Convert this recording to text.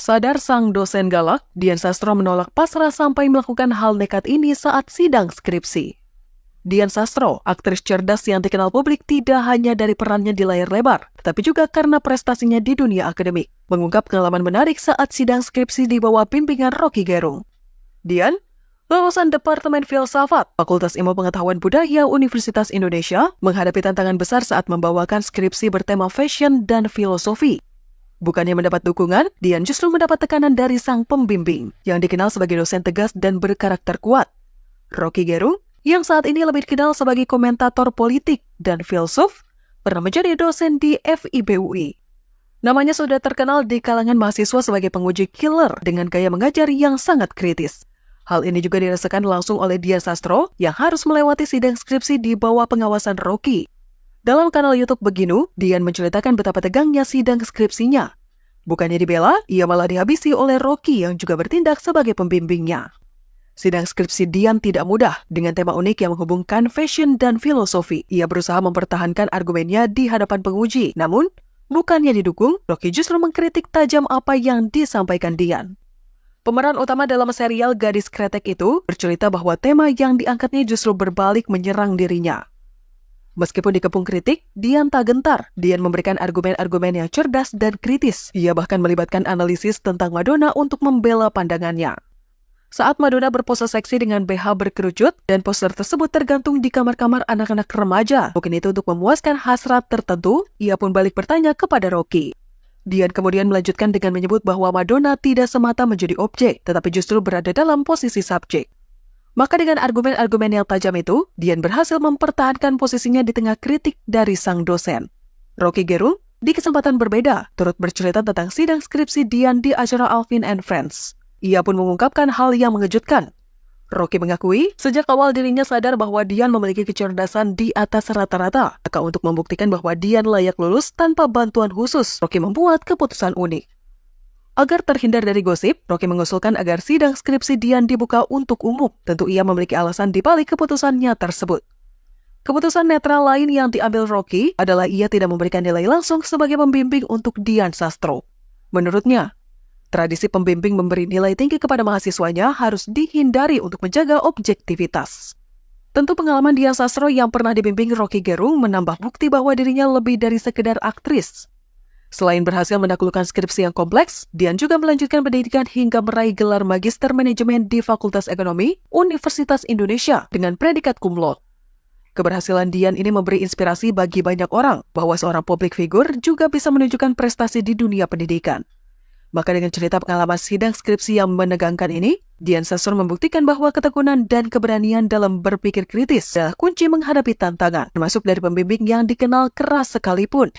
Sadar sang dosen galak, Dian Sastro menolak pasrah sampai melakukan hal nekat ini saat sidang skripsi. Dian Sastro, aktris cerdas yang dikenal publik tidak hanya dari perannya di layar lebar, tetapi juga karena prestasinya di dunia akademik, mengungkap pengalaman menarik saat sidang skripsi di bawah bimbingan Rocky Gerung. Dian, lulusan Departemen Filsafat, Fakultas Ilmu Pengetahuan Budaya Universitas Indonesia, menghadapi tantangan besar saat membawakan skripsi bertema fashion dan filosofi. Bukannya mendapat dukungan, Dian justru mendapat tekanan dari sang pembimbing, yang dikenal sebagai dosen tegas dan berkarakter kuat. Rocky Gerung, yang saat ini lebih dikenal sebagai komentator politik dan filsuf, pernah menjadi dosen di FIB UI. Namanya sudah terkenal di kalangan mahasiswa sebagai penguji killer dengan gaya mengajar yang sangat kritis. Hal ini juga dirasakan langsung oleh Dian Sastro yang harus melewati sidang skripsi di bawah pengawasan Rocky. Dalam kanal YouTube Beginu, Dian menceritakan betapa tegangnya sidang skripsinya. Bukannya dibela, ia malah dihabisi oleh Rocky yang juga bertindak sebagai pembimbingnya. Sidang skripsi Dian tidak mudah, dengan tema unik yang menghubungkan fashion dan filosofi. Ia berusaha mempertahankan argumennya di hadapan penguji. Namun, bukannya didukung, Rocky justru mengkritik tajam apa yang disampaikan Dian. Pemeran utama dalam serial Gadis Kretek itu bercerita bahwa tema yang diangkatnya justru berbalik menyerang dirinya. Meskipun dikepung kritik, Dian tak gentar. Dian memberikan argumen-argumen yang cerdas dan kritis. Ia bahkan melibatkan analisis tentang Madonna untuk membela pandangannya. Saat Madonna berpose seksi dengan BH berkerucut, dan poster tersebut tergantung di kamar-kamar anak-anak remaja. Mungkin itu untuk memuaskan hasrat tertentu, ia pun balik bertanya kepada Rocky. Dian kemudian melanjutkan dengan menyebut bahwa Madonna tidak semata menjadi objek, tetapi justru berada dalam posisi subjek. Maka dengan argumen-argumen yang tajam itu, Dian berhasil mempertahankan posisinya di tengah kritik dari sang dosen. Rocky Gerung, di kesempatan berbeda, turut bercerita tentang sidang skripsi Dian di acara Alvin and Friends. Ia pun mengungkapkan hal yang mengejutkan. Rocky mengakui, sejak awal dirinya sadar bahwa Dian memiliki kecerdasan di atas rata-rata. Maka untuk membuktikan bahwa Dian layak lulus tanpa bantuan khusus, Rocky membuat keputusan unik. Agar terhindar dari gosip, Rocky mengusulkan agar sidang skripsi Dian dibuka untuk umum. Tentu ia memiliki alasan di balik keputusannya tersebut. Keputusan netral lain yang diambil Rocky adalah ia tidak memberikan nilai langsung sebagai pembimbing untuk Dian Sastro. Menurutnya, tradisi pembimbing memberi nilai tinggi kepada mahasiswanya harus dihindari untuk menjaga objektivitas. Tentu pengalaman Dian Sastro yang pernah dibimbing Rocky Gerung menambah bukti bahwa dirinya lebih dari sekedar aktris. Selain berhasil menaklukkan skripsi yang kompleks, Dian juga melanjutkan pendidikan hingga meraih gelar Magister Manajemen di Fakultas Ekonomi Universitas Indonesia dengan predikat cum laude. Keberhasilan Dian ini memberi inspirasi bagi banyak orang bahwa seorang publik figur juga bisa menunjukkan prestasi di dunia pendidikan. Maka dengan cerita pengalaman sidang skripsi yang menegangkan ini, Dian Sastro membuktikan bahwa ketekunan dan keberanian dalam berpikir kritis adalah kunci menghadapi tantangan, termasuk dari pembimbing yang dikenal keras sekalipun.